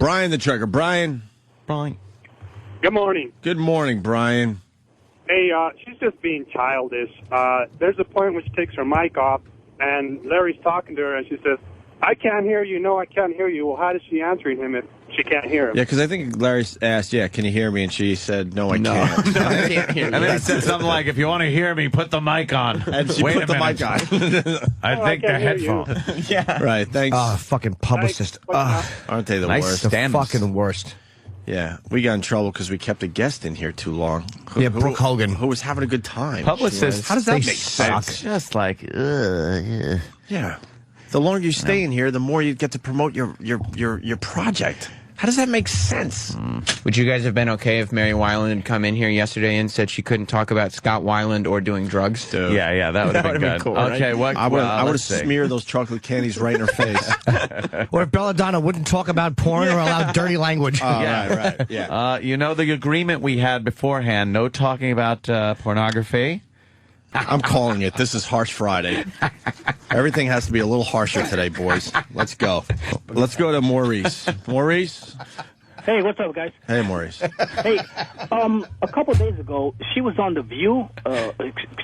Brian the trucker. Brian. Good morning. Good morning, Brian. Hey, she's just being childish. There's a point where she takes her mic off, and Larry's talking to her, and she says, I can't hear you. No, I can't hear you. Well, how is she answering him if she can't hear him? Yeah, because I think Larry asked, can you hear me? And she said, no, I can't. No, I can't hear you. And then he said something like, if you want to hear me, put the mic on. And she Wait put a the minute. mic on. I think the headphone. Yeah. Right, thanks. Oh, fucking publicist. Aren't they the Nice worst? The standards. fucking worst. Yeah, we got in trouble because we kept a guest in here too long. Yeah, Brooke Hogan. Who was having a good time. Publicists. How does that They make suck. sense? Just like, yeah. Yeah. The longer you stay in here, the more you get to promote your project. How does that make sense? Would you guys have been okay if Mary Weiland had come in here yesterday and said she couldn't talk about Scott Weiland or doing drugs? Dude. Yeah, that would have been good. Cool, okay, right? what? I would have let's see. smeared those chocolate candies right in her face. Or if Belladonna wouldn't talk about porn or allow dirty language. Yeah, right. Yeah. You know the agreement we had beforehand, no talking about pornography? I'm calling it. This is Harsh Friday. Everything has to be a little harsher today, boys. Let's go. Let's go to Maurice. Maurice? Hey, what's up, guys? Hey, Maurice. Hey, a couple days ago, she was on The View.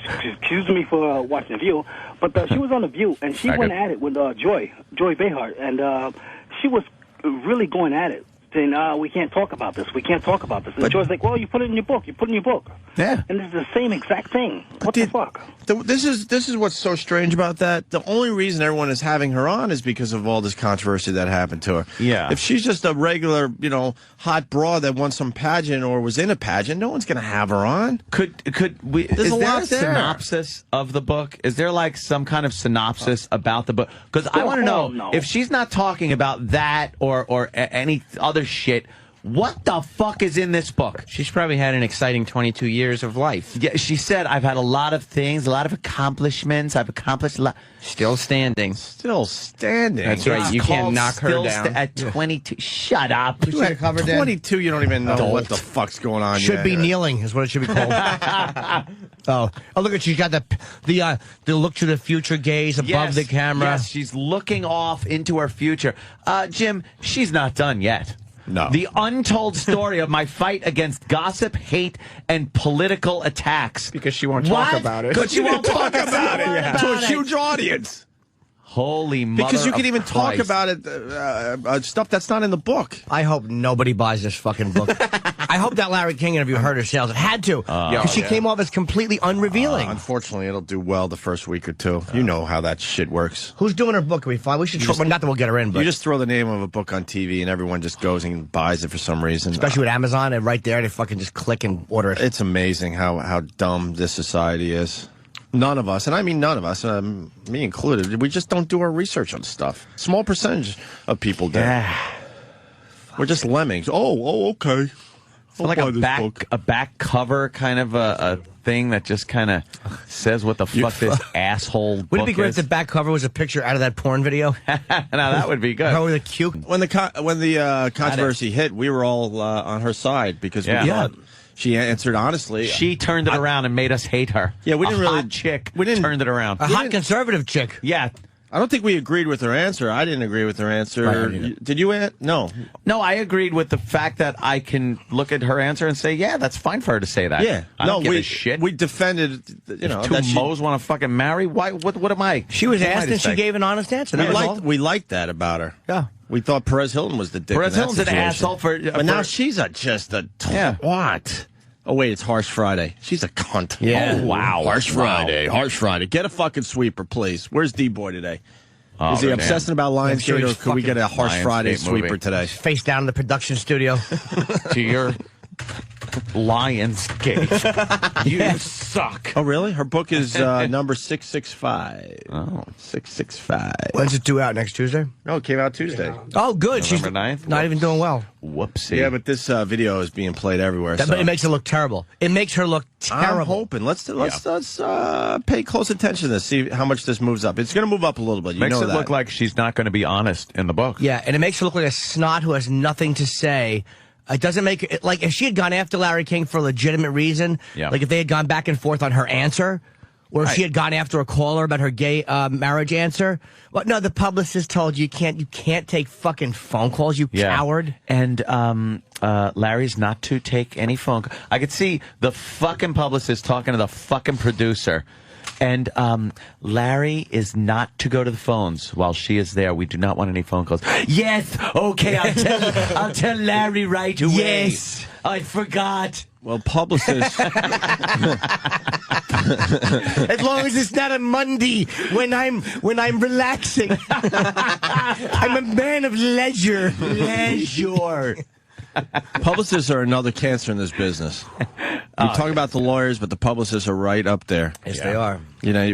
Excuse me for watching The View, but she was on The View, and she went at it with Joy Behar, and she was really going at it, saying, we can't talk about this. We can't talk about this. And Joy's like, well, you put it in your book. You put it in your book. Yeah. And it's the same exact thing. What the fuck? This is what's so strange about that. The only reason everyone is having her on is because of all this controversy that happened to her. Yeah. If she's just a regular, hot broad that won some pageant or was in a pageant, no one's going to have her on. Could we? There's is a there lot a there. synopsis of the book? Is there like some kind of synopsis about the book? Because I want to know if she's not talking about that or any other shit. What the fuck is in this book? She's probably had an exciting 22 years of life. Yeah, she said, I've had a lot of things, a lot of accomplishments. I've accomplished a lot. Still standing. Still standing. That's right. You can't knock her Still down. at 22. Shut up. You had covered that? 22, you don't even know what the fuck's going on. Should be yet. kneeling is what it should be called. Oh, look at she's got the look to the future gaze above the camera. Yes, she's looking off into her future. Jim, she's not done yet. No. The untold story of my fight against gossip, hate, and political attacks. Because she won't talk about it. But you won't talk about it to a huge audience. Holy mother Because you can of even talk Christ. about it, stuff that's not in the book. I hope nobody buys this fucking book. I hope that Larry King interview hurt her sales. It had to. Because she came off as completely unrevealing. Unfortunately, it'll do well the first week or two. You know how that shit works. Who's doing her book? Can we find? We should. Not that we'll get her in, but You just throw the name of a book on TV and everyone just goes and buys it for some reason. especially with Amazon, and right there, they fucking just click and order it. It's amazing how dumb this society is. None of us, and I mean none of us, me included, we just don't do our research on stuff. Small percentage of people do. We're just lemmings. Oh, okay. It's like a back cover kind of a thing that just kind of says what the fuck this asshole book Would it be great if is. the back cover was a picture out of that porn video? Now that would be good. Her with a cute. When the controversy hit, we were all on her side because we thought she answered honestly. She turned it around and made us hate her. Yeah, we didn't a really- hot chick. we didn't- turned it around. A hot conservative chick. Yeah. I don't think we agreed with her answer. I didn't agree with her answer. Did you? No. No, I agreed with the fact that I can look at her answer and say, yeah, that's fine for her to say that. Yeah. I don't give we a shit. We defended. If two Moes want to fucking marry, why? What am I? She was What am I asked to and she say? gave an honest answer. That was all. We liked that about her. Yeah. We thought Perez Hilton was the dick. Perez in that Hilton's an situation. asshole for. But now she's just a what? Oh wait, it's Harsh Friday. She's a cunt. Yeah. Oh wow. Harsh Friday. Get a fucking sweeper, please. Where's D-Boy today? Is he obsessing about Lionsgate, or could we get a Harsh Friday sweeper movie. today? Face down in the production studio. To your Lionsgate. You suck. Oh really? Her book is number 665. Oh, 665. When's it due out? Next Tuesday? No, it came out Tuesday. Oh, good. She's November 9th? not even doing well. Whoopsie. Yeah, but this video is being played everywhere. But it makes her look terrible. It makes her look terrible. I'm hoping. Let's pay close attention to this. See how much this moves up. It's going to move up a little bit. You Makes know it that. look like she's not going to be honest in the book. Yeah, and it makes her look like a snot who has nothing to say. It doesn't make it like if she had gone after Larry King for a legitimate reason, like if they had gone back and forth on her answer, Or if she had gone after a caller about her gay marriage answer. Well, no, the publicist told you you can't take fucking phone calls, you coward. And Larry's not to take any phone calls. I could see the fucking publicist talking to the fucking producer. And Larry is not to go to the phones while she is there. We do not want any phone calls. Yes, okay, I'll tell Larry right away. Yes. I forgot. Well, publicists. As long as it's not a Monday when I'm relaxing. I'm a man of leisure. Leisure. Publicists are another cancer in this business. You talk about the lawyers, but the publicists are right up there. Yes, they are. You know,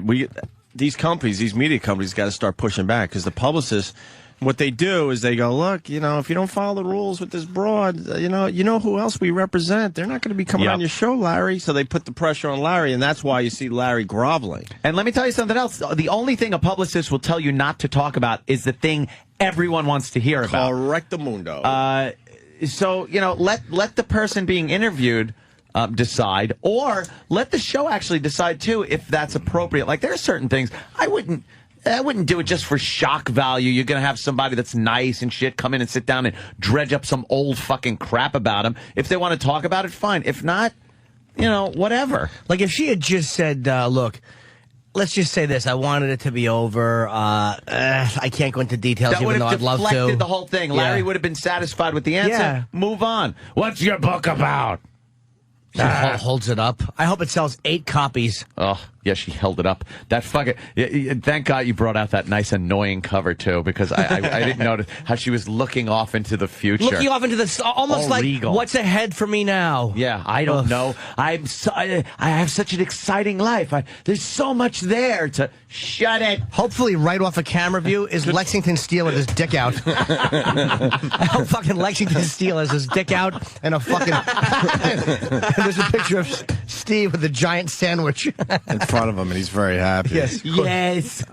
these companies, these media companies, got to start pushing back because the publicists, what they do is they go, look, you know, if you don't follow the rules with this broad, you know who else we represent. They're not going to be coming on your show, Larry. So they put the pressure on Larry, and that's why you see Larry groveling. And let me tell you something else. The only thing a publicist will tell you not to talk about is the thing everyone wants to hear about. Correctamundo. So, you know, let the person being interviewed decide, or let the show actually decide too if that's appropriate. Like, there are certain things I wouldn't do it just for shock value. You're gonna have somebody that's nice and shit come in and sit down and dredge up some old fucking crap about them. If they want to talk about it, fine. If not, you know, whatever. Like if she had just said, look, let's just say this. I wanted it to be over. I can't go into details, even though I'd love to. That would have deflected the whole thing. Larry would have been satisfied with the answer. Yeah. Move on. What's your book about? She holds it up. I hope it sells 8 copies. Oh, yeah, she held it up. That fucking... Thank God you brought out that nice, annoying cover, too, because I didn't notice how she was looking off into the future. Looking off into the... Almost like, regal. What's ahead for me now? Yeah, I don't know. I have such an exciting life. There's so much there to... Shut it. Hopefully, right off a camera view, is Lexington Steele with his dick out. I hope fucking Lexington Steele has his dick out and a fucking... There's a picture of Steve with a giant sandwich in front of him, and he's very happy. Yes. Yes.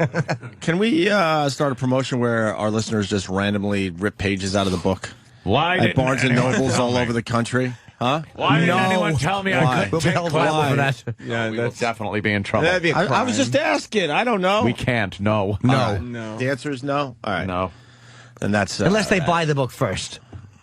Can we start a promotion where our listeners just randomly rip pages out of the book? Why at Barnes and Nobles all over the country? Huh? Why didn't anyone tell me I couldn't take held liable for that? Yeah, we'll definitely be in trouble. I was just asking. I don't know. We can't. No. No. The answer is no? All right. No. And that's... Unless they buy the book first.